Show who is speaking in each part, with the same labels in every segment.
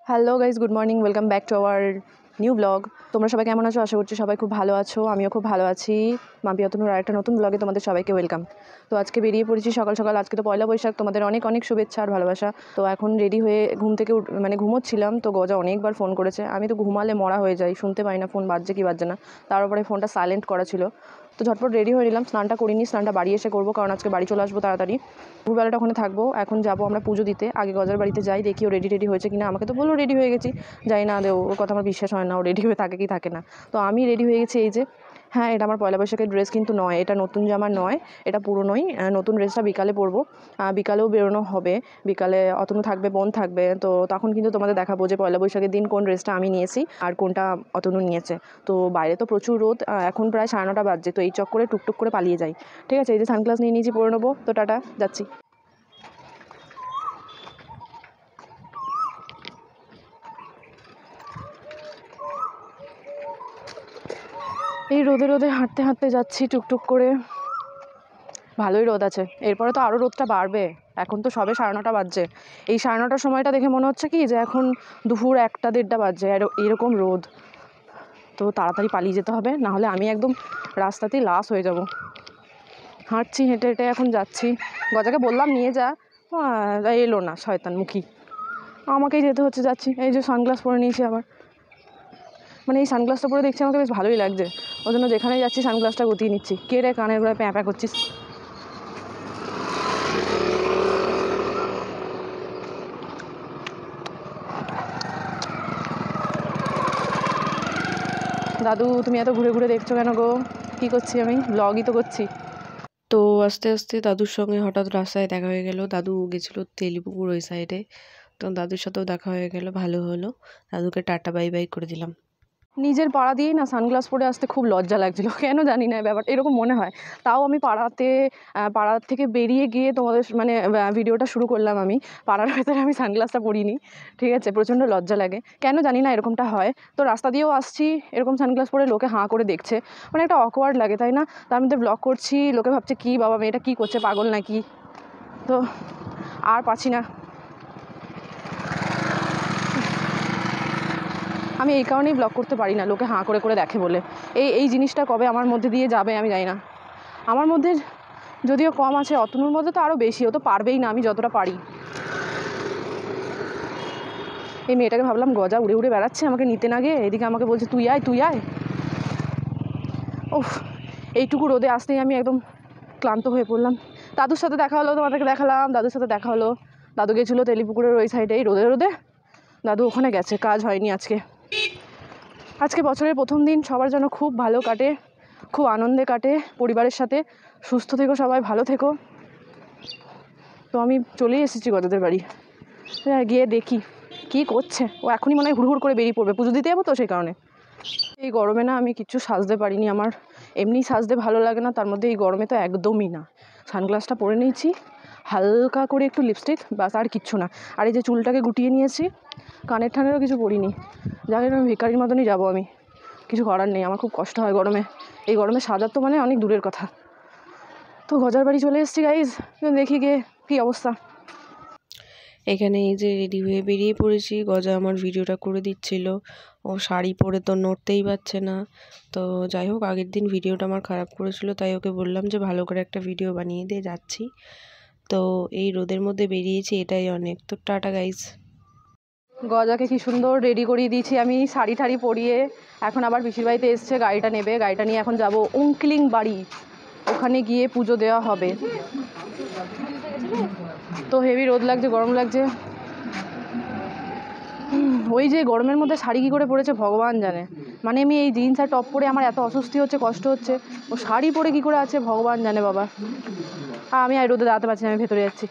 Speaker 1: Hello guys, good morning, welcome back to our new blog. তোমরা সবাই কেমন আছো? আশা করছি সবাই খুব ভালো আছো। আমিও খুব ভালো আছি। মাম্পি অতনুর আরেকটা নতুন ব্লগে তোমাদের সবাইকে ওয়েলকাম। তো আজকে বেরিয়ে পড়েছি সকাল সকাল। আজকে তো পয়লা বৈশাখ, তোমাদের অনেক অনেক শুভেচ্ছা আর ভালোবাসা। তো এখন রেডি হয়ে ঘুম থেকে ঘুমোচ্ছিলাম, তো গজা অনেকবার ফোন করেছে। আমি তো ঘুমালে মরা হয়ে যাই, শুনতে পাই না ফোন বাজছে কি বাজছে না। তার উপরে ফোনটা সাইলেন্ট করা ছিল। তো ঝটপট রেডি হয়ে নিলাম, স্নানটা করিনি, স্নানটা বাড়ি এসে করবো, কারণ আজকে বাড়ি চলে আসবো তাড়াতাড়ি। দুপুরবেলাটা ওখানে থাকবো। এখন যাবো আমরা পুজো দিতে। আগে গজার বাড়িতে যাই, দেখি ও রেডি হয়েছে কিনা। আমাকে তো বললো রেডি হয়ে গেছি, যাই না দেও, ওর কথা আমার বিশ্বাস হয় না, ও রেডি হয়ে থাকে কি থাকে না। তো আমি রেডি হয়ে গেছি। এই যে, হ্যাঁ, এটা আমার পয়লা বৈশাখের ড্রেস কিন্তু নয়, এটা নতুন জামা নয়, এটা পুরনোই। নতুন ড্রেসটা বিকালে পরবো, বিকালেও বেরোনো হবে। বিকালে অতনু থাকবে, বোন থাকবে, তো তখন কিন্তু তোমাদের দেখাবো যে পয়লা বৈশাখের দিন কোন ড্রেসটা আমি নিয়েছি আর কোনটা অতনু নিয়েছে। তো বাইরে তো প্রচুর রোদ, এখন প্রায় 9:30 বাজছে। তো এই চক্করে টুকটুক করে পালিয়ে যাই। ঠিক আছে, এই যে সানগ্লাস নিয়ে নিয়েছি, পরে নেবো। তো টাটা, যাচ্ছি। এই রোদে রোদে হাঁটতে হাঁটতে যাচ্ছি টুকটুক করে। ভালোই রোদ আছে, এরপরে তো আরও রোদটা বাড়বে। এখন তো সবে 9:30 বাজছে। এই 9:30 সময়টা দেখে মনে হচ্ছে কি যে এখন দুপুর 1-1:30 বাজছে, এরকম রোদ। তো তাড়াতাড়ি পালিয়ে যেতে হবে, নাহলে আমি একদম রাস্তাতেই লাশ হয়ে যাব। হাঁটছি, হেঁটে হেঁটে এখন যাচ্ছি। গজাকে বললাম নিয়ে যা, এলো না, শয়তান মুখী। আমাকেই যেতে হচ্ছে, যাচ্ছি। এই যে সানগ্লাস পরে নিয়েছি আবার, মানে এই সানগ্লাসটা পরে দেখছি আমাকে বেশ ভালোই লাগছে, ওই জন্য যেখানেই যাচ্ছি সানগ্লাসটা গুটিয়ে নিচ্ছি। কে রে কানের গোড়ায় প্যাঁ প্যাঁ করছিস? দাদু, তুমি এত ঘুরে ঘুরে দেখছো কেন গো? কী করছি আমি? ব্লগই তো করছি। তো আস্তে আস্তে দাদুর সঙ্গে হঠাৎ রাস্তায় দেখা হয়ে গেল। দাদু গেছিলো তেলিপুকুর ওই সাইডে, তো দাদুর সাথেও দেখা হয়ে গেল, ভালো হলো। দাদুকে টাটা বাই বাই করে দিলাম। নিজের পাড়া দিয়েই না সানগ্লাস পরে আসতে খুব লজ্জা লাগছিলো, কেন জানি না, ব্যাপারটা এরকম মনে হয়। তাও আমি পাড়ার থেকে বেরিয়ে গিয়ে তোমাদের ভিডিওটা শুরু করলাম। আমি পাড়ার ভেতরে আমি সানগ্লাসটা পরিনি, ঠিক আছে? প্রচণ্ড লজ্জা লাগে, কেন জানি না এরকমটা হয়। তো রাস্তা দিয়েও আসছি, এরকম সানগ্লাস পরে লোকে হাঁ করে দেখছে, মানে একটা অকওয়ার্ড লাগে, তাই না? তার মধ্যে ব্লগ করছি, লোকে ভাবছে কি বাবা মেয়েটা কী করছে, পাগল নাকি? তো আর পাচ্ছি না। আমি এই কারণেই ব্লগ করতে পারি না, লোকে হাঁ করে করে দেখে বলে। এই জিনিসটা কবে আমার মধ্যে দিয়ে যাবে আমি জানি না। আমার মধ্যে যদিও কম আছে, অতনুর মধ্যে তো আরও বেশি, ও তো পারবেই না আমি যতটা পারি। এই মেয়েটাকে ভাবলাম গজা উড়ে উড়ে বেড়াচ্ছে, আমাকে নিতে না গিয়ে এদিকে আমাকে বলছে তুই আয় তুই আয়। ওফ, এইটুকু রোদে আসতেই আমি একদম ক্লান্ত হয়ে পড়লাম। দাদুর সাথে দেখা হলো, তোমাদেরকে দেখালাম, দাদুর সাথে দেখা হলো। দাদু গেছিলো তেলিপুকুরের ওই সাইডে, এই রোদে রোদে দাদু ওখানে গেছে, কাজ হয়নি আজকে বছরের প্রথম দিন, সবার যেন খুব ভালো কাটে, খুব আনন্দে কাটে পরিবারের সাথে। সুস্থ থেকো সবাই, ভালো থেকো। তো আমি চলেই এসেছি গজাদের বাড়ি, গিয়ে দেখি কী করছে। ও এখনই মনে হয় হুড় করে বেরিয়ে পড়বে, পুজো দিতে যাবো তো সেই কারণে। এই গরমে না আমি কিচ্ছু সাজতে পারিনি, আমার এমনি সাজতে ভালো লাগে না, তার মধ্যে এই গরমে তো একদমই না। সানগ্লাসটা পরে নিয়েছি, হালকা করে একটু লিপস্টিক, বাস, আর কিচ্ছু না। আর এই যে চুলটাকে গুটিয়ে নিয়েছি, কানের ঠানেরও কিছু পরিনি। জানি আমি ভিখারির মতনই যাবো, আমি কিছু করার নেই। আমার খুব কষ্ট হয় গরমে, এই গরমে সাজার তো মানে অনেক দূরের কথা। তো গজার বাড়ি চলে এসেছি গাইজ, দেখি গিয়ে কী অবস্থা। এখানে এই যে রেডি হয়ে বেরিয়ে পড়েছি। গজা আমার ভিডিওটা করে দিচ্ছিল, ও শাড়ি পরে তো নড়তেই পারছে না। তো যাই হোক, আগের দিন ভিডিওটা আমার খারাপ করেছিল, তাই ওকে বললাম যে ভালো করে একটা ভিডিও বানিয়ে দিয়ে যাচ্ছি। তো এই রোদের মধ্যে বেরিয়েছি, এটাই অনেক। তো টাটা গাইজ। গজাকে কি সুন্দর রেডি করিয়ে দিয়েছি আমি, শাড়ি ঠাড়ি পরিয়ে। এখন আবার পিসির বাড়িতে এসছে, গাড়িটা নেবে, গাড়িটা নিয়ে এখন যাব উঙ্কলিং বাড়ি, ওখানে গিয়ে পুজো দেওয়া হবে। তো হেভি রোদ লাগছে, গরম লাগছে। ওই যে গরমের মধ্যে শাড়ি কী করে পরেছে ভগবান জানে। মানে আমি এই জিন্স আর টপ পরে আমার এত অস্বস্তি হচ্ছে, কষ্ট হচ্ছে, ও শাড়ি পরে কী করে আছে ভগবান জানে বাবা। আমি আর রোদে দাঁড়াতে পারছি না, আমি ভেতরে যাচ্ছি।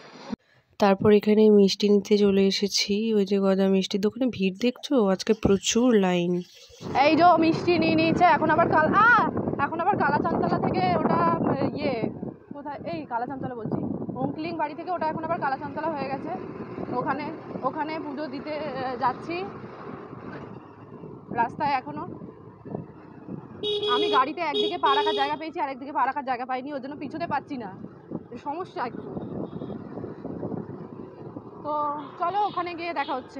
Speaker 1: তারপর এখানে মিষ্টি নিতে চলে এসেছি। ওই যে গজা মিষ্টির দোকানে ভিড় দেখছো, আজকে প্রচুর লাইন। এই যে মিষ্টি নিয়ে নিয়েছে, এখন আবার কালাচাঁদতলা থেকে ওটা কোথায়, এই কালাচাঁদতলা বলছি, উঙ্কলিং বাড়ি থেকে ওটা এখন আবার কালাচাঁদতলা হয়ে গেছে। ওখানে পুজো দিতে যাচ্ছি। রাস্তায় এখনো আমি গাড়িতে একদিকে পা রাখার জায়গা পেয়েছি, আর একদিকে পা রাখার জায়গা পাইনি, ওর জন্য পিছুতে পাচ্ছি না, সমস্যা একটু। তো চলো ওখানে গিয়ে দেখা হচ্ছে।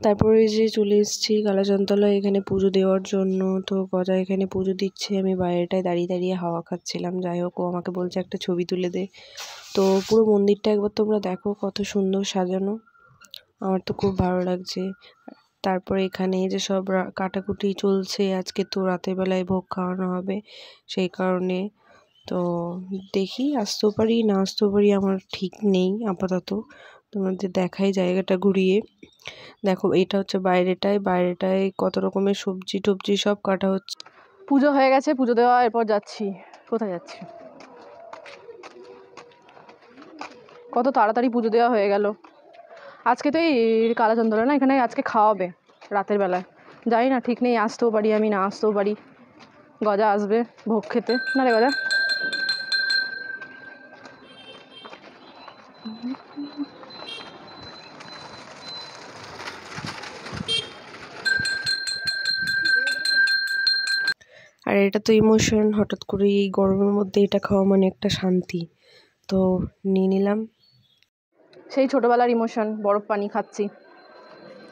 Speaker 2: তারপরে যে চলে এসেছি কালাচাঁদতলায় এখানে পুজো দেওয়ার জন্য। তো গজা এখানে পুজো দিচ্ছে, আমি বাইরেটায় দাঁড়িয়ে দাঁড়িয়ে হাওয়া খাচ্ছিলাম। যাই হোক, ও আমাকে বলছে একটা ছবি তুলে দে। তো পুরো মন্দিরটা একবার তোমরা দেখো কত সুন্দর সাজানো, আমার তো খুব ভালো লাগছে। তারপরে এখানে যে সব কাটাকুটি চলছে, আজকে তো রাতের বেলায় ভোগ খাওয়ানো হবে, সেই কারণে তো দেখি আসতেও পারি না আসতেও পারি, আমার ঠিক নেই আপাতত। তোমাদের দেখাই জায়গাটা ঘুরিয়ে। দেখো এটা হচ্ছে বাইরেটায় কত রকমের সবজি টবজি সব কাটা হচ্ছে।
Speaker 1: পুজো হয়ে গেছে, পুজো দেওয়া, এরপর যাচ্ছি। কোথায় যাচ্ছি? কত তাড়াতাড়ি পুজো দেওয়া হয়ে গেল। আজকে তো এই কালাচন্দলা না, এখানে আজকে খাওয়াবে রাতের বেলায়। জানি না, ঠিক নেই, আসতেও পারি আমি, না আসতেও পারি। গজা আসবে ভোগ খেতে, না রে গজা?
Speaker 2: আর এটা তো ইমোশন, হঠাৎ করে এই গরমের মধ্যে এটা খাওয়া মানে একটা শান্তি, তো নিয়ে নিলাম।
Speaker 1: সেই ছোটোবেলার ইমোশন, বরফ পানি খাচ্ছি,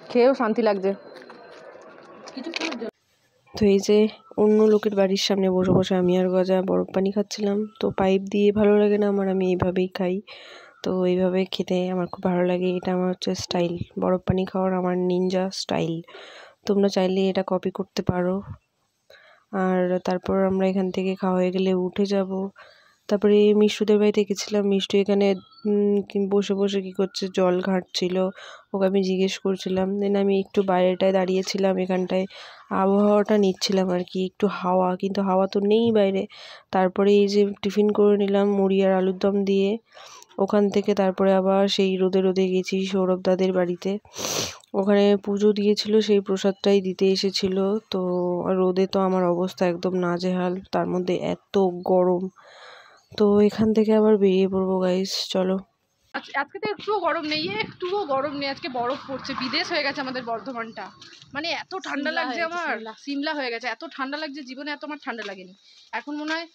Speaker 1: খেয়েও শান্তি লাগছে।
Speaker 2: তো এই যে অন্য লোকের বাড়ির সামনে বসে বসে আমি আর গজা বরফ পানি খাচ্ছিলাম। তো পাইপ দিয়ে ভালো লাগে না আমার, আমি এইভাবেই খাই। তো এইভাবে খেতে আমার খুব ভালো লাগে, এটা আমার হচ্ছে স্টাইল, বরফ পানি খাওয়ার আমার নিনজা স্টাইল। তোমরা চাইলে এটা কপি করতে পারো। আর তারপর আমরা এখান থেকে খাওয়া হয়ে গেলে উঠে যাব। তারপরে মিষ্টুদের বাড়িতে গেছিলাম, মিষ্টু এখানে বসে বসে কী করছে, জল ঘাঁটছিল, ওকে আমি জিজ্ঞেস করছিলাম। দেন আমি একটু বাইরেটায় দাঁড়িয়েছিলাম, এখানটায় আবহাওয়াটা নিচ্ছিলাম আর কি, একটু হাওয়া, কিন্তু হাওয়া তো নেই বাইরে। তারপরে এই যে টিফিন করে নিলাম মুড়ি আর আলুর দম দিয়ে। ওখান থেকে তারপরে আবার সেই রোদে রোদে গেছি সৌরভ দাদের বাড়িতে, ওখানে পুজো দিয়েছিল, সেই প্রসাদটাই দিতে এসেছিল। তো রোদে তো আমার অবস্থা একদম নাজেহাল, তার মধ্যে এত গরম। তো এখান থেকে আবার বেরিয়ে পড়বো গাইস, চলো।
Speaker 1: আজকে তো একটুও গরম নেই, একটুও গরম নেই, আজকে বরফ পড়ছে। বিদেশ হয়ে গেছে আমাদের বর্ধমানটা, মানে এত ঠান্ডা লাগছে আমার, সিমলা হয়ে গেছে, এত ঠান্ডা লাগছে, জীবনে এত আমার ঠান্ডা লাগেনি। এখন মনে হয়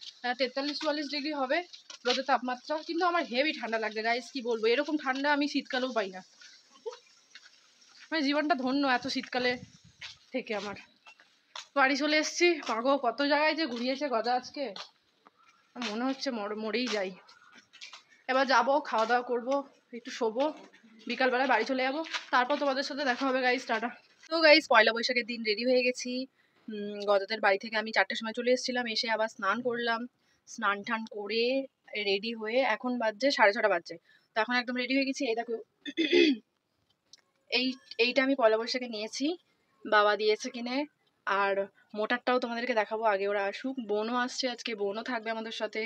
Speaker 1: 43-44 ডিগ্রি হবে রোদের তাপমাত্রা, কিন্তু আমার হেভি ঠান্ডা লাগছে গাইস, কি বলবো, এরকম ঠান্ডা আমি শীতকালেও পাই না। মানে জীবনটা ধন্য এত শীতকালে থেকে আমার। বাড়ি চলে এসেছি, পাগো কত জায়গায় যে ঘুরিয়েছে গজা আজকে, মনে হচ্ছে মরেই যাই। এবার যাবো, খাওয়া দাওয়া করবো, একটু শোবো, বিকালবেলায় বাড়ি চলে যাবো, তারপর তোমাদের সাথে দেখা হবে গাইস, টাটা। তো গাইস, পয়লা বৈশাখের দিন রেডি হয়ে গেছি। গজাদের বাড়ি থেকে আমি 4টের সময় চলে এসেছিলাম, এসে আবার স্নান করলাম, স্নান টান করে রেডি হয়ে এখন বাজছে 6:30 বাজছে। তো এখন একদম রেডি হয়ে গেছি। এই দেখো, এইটা আমি পয়লা বৈশাখে নিয়েছি, বাবা দিয়েছে কিনে। আর মোটারটাও তোমাদেরকে দেখাবো, আগে ওরা আসুক। বোনও আসছে আজকে, বোনও থাকবে আমাদের সাথে,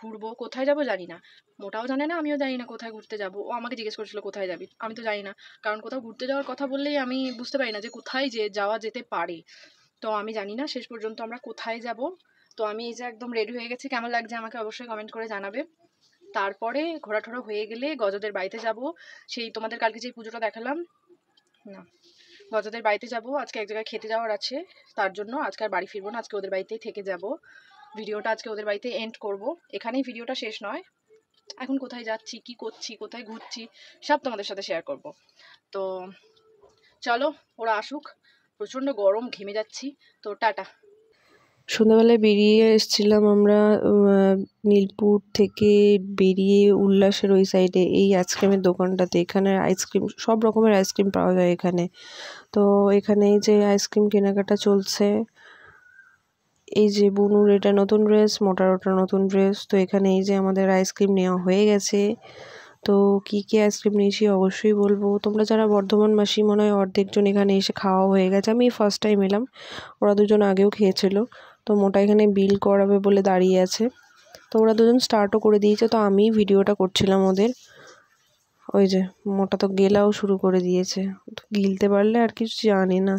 Speaker 1: ঘুরবো। কোথায় যাবো জানি না, মোটাও জানে না, আমিও জানি না কোথায় ঘুরতে যাবো। ও আমাকে জিজ্ঞেস করছিল কোথায় যাবি, আমি তো জানি না, কারণ কোথাও ঘুরতে যাওয়ার কথা বললেই আমি বুঝতে পারি না যে কোথায় যাওয়া যেতে পারে। তো আমি জানি না শেষ পর্যন্ত আমরা কোথায় যাব। তো আমি এই যে একদম রেডি হয়ে গেছি, কেমন লাগছে আমাকে অবশ্যই কমেন্ট করে জানাবে। তারপরে ঘোরাঠোরা হয়ে গেলে গজদের বাড়িতে যাব, সেই তোমাদের কালকে যে পুজোটা দেখালাম না, গজাদের বাড়িতে যাব। আজকে এক জায়গায় খেতে যাওয়ার আছে, তার জন্য আজকে আর বাড়ি ফিরবো না, আজকে ওদের বাড়িতেই থেকে যাব। ভিডিওটা আজকে ওদের বাড়িতে এন্ড করব, এখানেই ভিডিওটা শেষ নয়। এখন কোথায় যাচ্ছি, কি করছি, কোথায় ঘুরছি, সব তোমাদের সাথে শেয়ার করব। তো চলো, ওরা আসুক, প্রচণ্ড গরম, ঘেমে যাচ্ছি। তো টাটা।
Speaker 2: সন্ধ্যাবেলায় বেরিয়ে এসেছিলাম আমরা নীলপুর থেকে বেরিয়ে উল্লাসের ওই সাইডে এই আইসক্রিমের দোকানটাতে। এখানে আইসক্রিম, সব রকমের আইসক্রিম পাওয়া যায় এখানে। তো এখানে এই যে আইসক্রিম কেনাকাটা চলছে। এই যে বুনুর এটা নতুন ড্রেস, মোটার ওটা নতুন ড্রেস। তো এখানে এই যে আমাদের আইসক্রিম নেওয়া হয়ে গেছে। তো কী কী আইসক্রিম নিয়েছি অবশ্যই বলবো। তোমরা যারা বর্ধমানবাসী, মনে হয় অর্ধেকজন এখানে এসে খাওয়া হয়ে গেছে, আমি ফার্স্ট টাইম এলাম, ওরা দুজন আগেও খেয়েছিল। তো মোটা এখানে বিল করাবে বলে দাঁড়িয়ে আছে। তো ওরা দুজন স্টার্টও করে দিয়েছে, তো আমি ভিডিওটা করছিলাম ওদের। ওই যে মোটা তো গেলাও শুরু করে দিয়েছে, তো গিলতে পারলে আর কিছু জানি না।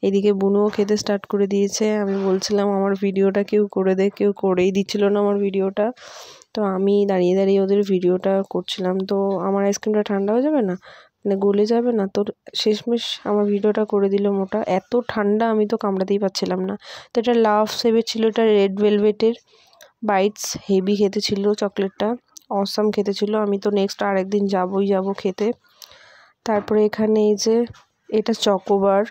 Speaker 2: এদিকে বুনুও খেতে স্টার্ট করে দিয়েছে, আমি বলছিলাম আমার ভিডিওটা কেউ করে দে, কেউ করেই দিচ্ছিল না আমার ভিডিওটা। তো আমি দাঁড়িয়ে দাঁড়িয়ে ওদের ভিডিওটা করছিলাম। তো আমার আইসক্রিমটা ঠান্ডা হয়ে যাবে না, মানে গলে যাবে না, তো শেষমেশ আমার ভিডিওটা করে দিল মোটা। এত ঠান্ডা আমি তো কামড়াতেই পারছিলাম না। তো এটা লাভ সেভের ছিল, এটা রেড ভেলভেটের বাইটস, হেভি খেতে ছিল চকলেটটা, অসাম খেতে ছিল। আমি তো নেক্সট আর একদিন যাবো খেতে। তারপরে এখানে এই যে এটা চকোবার,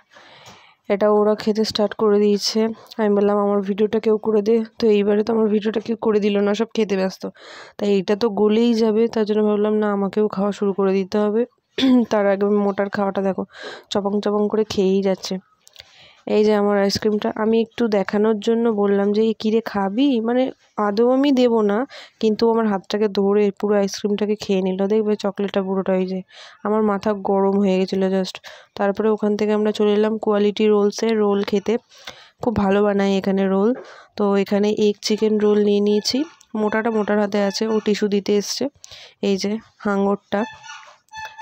Speaker 2: এটা ওরা খেতে স্টার্ট করে দিয়েছে। আমি বললাম আমার ভিডিওটা কেউ করে দে, তো এইবারে তো আমার ভিডিওটা কেউ করে দিল না, সব খেতে ব্যস্ত। তাই এটা তো গলেই যাবে, তার জন্য ভাবলাম না আমাকেও খাওয়া শুরু করে দিতে হবে। তার আগে মোটার খাওয়াটা দেখো, চপং চপং করে খেয়েই যাচ্ছে। এই যে আমার আইসক্রিমটা আমি একটু দেখানোর জন্য বললাম যে এই কিরে খাবি, মানে আদৌ আমি দেবো না, কিন্তু আমার হাতটাকে ধরে পুরো আইসক্রিমটাকে খেয়ে নিল। দেখবে চকলেটটা পুরোটাই, যে আমার মাথা গরম হয়ে গেছিলো জাস্ট। তারপরে ওখান থেকে আমরা চলে এলাম কোয়ালিটি রোলসের রোল খেতে। খুব ভালো বানায় এখানে রোল। তো এখানে এগ চিকেন রোল নিয়ে নিয়েছি। মোটার হাতে আছে, ও টিস্যু দিতে এসছে। এই যে হাঙরটা,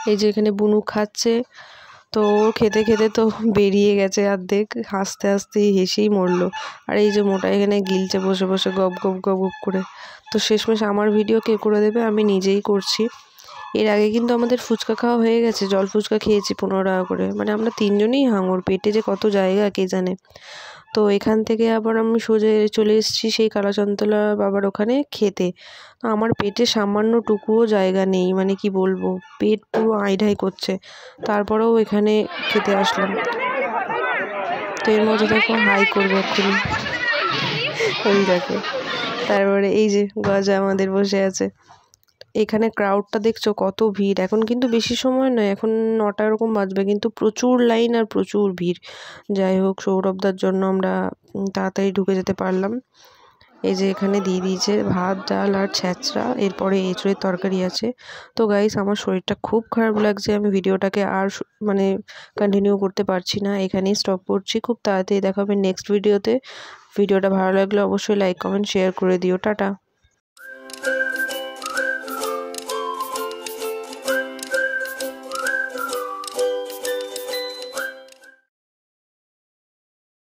Speaker 2: এই যে এখানে বুনু খাচ্ছে। তো ওর খেতে খেতে তো বেরিয়ে গেছে অর্ধেক, হাসতে হাসতে হেসেই মরলো। আর এই যে মোটা এখানে গিলছে বসে বসে গপ গপ গপ গপ করে। তো শেষমেশ আমার ভিডিও কে করে দেবে, আমি নিজেই করছি। এর আগে কিন্তু আমাদের ফুচকা খাওয়া হয়ে গেছে, জল ফুচকা খেয়েছি 15 টাকা করে, মানে আমরা 3 জনেই হাঙর, পেটে যে কত জায়গা কে জানে। তো এখান থেকে আবার আমি সোজা চলে এসেছি সেই কালাচন্দলা বাবার ওখানে খেতে। তো আমার পেটে সামান্যটুকুও জায়গা নেই, মানে কি বলবো, পেট পুরো আইঢাই করছে। তারপরেও এখানে খেতে আসলাম। তো এর মধ্যে দেখো হাই করবে এক্ষুনি, ওই দেখো। তারপরে এই যে গজা আমাদের বসে আছে। এখানে ক্রাউডটা দেখছো কত ভিড়। এখন কিন্তু বেশি সময় নয়, এখন 9টা এরকম বাজবে, কিন্তু প্রচুর লাইন আর প্রচুর ভিড়। যাই হোক, সৌরভদার জন্য আমরা তাড়াতাড়ি ঢুকে যেতে পারলাম। এই যে এখানে দিয়ে দিয়েছে ভাত, ডাল আর ছ্যাঁচড়া, এরপরে এঁচড়ের তরকারি আছে। তো গাইস, আমার শরীরটা খুব খারাপ লাগছে, আমি ভিডিওটাকে আর মানে কন্টিনিউ করতে পারছি না, এখানেই স্টপ করছি। খুব তাড়াতাড়ি দেখা হবে নেক্সট ভিডিওতে। ভিডিওটা ভালো লাগলে অবশ্যই লাইক কমেন্ট শেয়ার করে দিও। টাটা।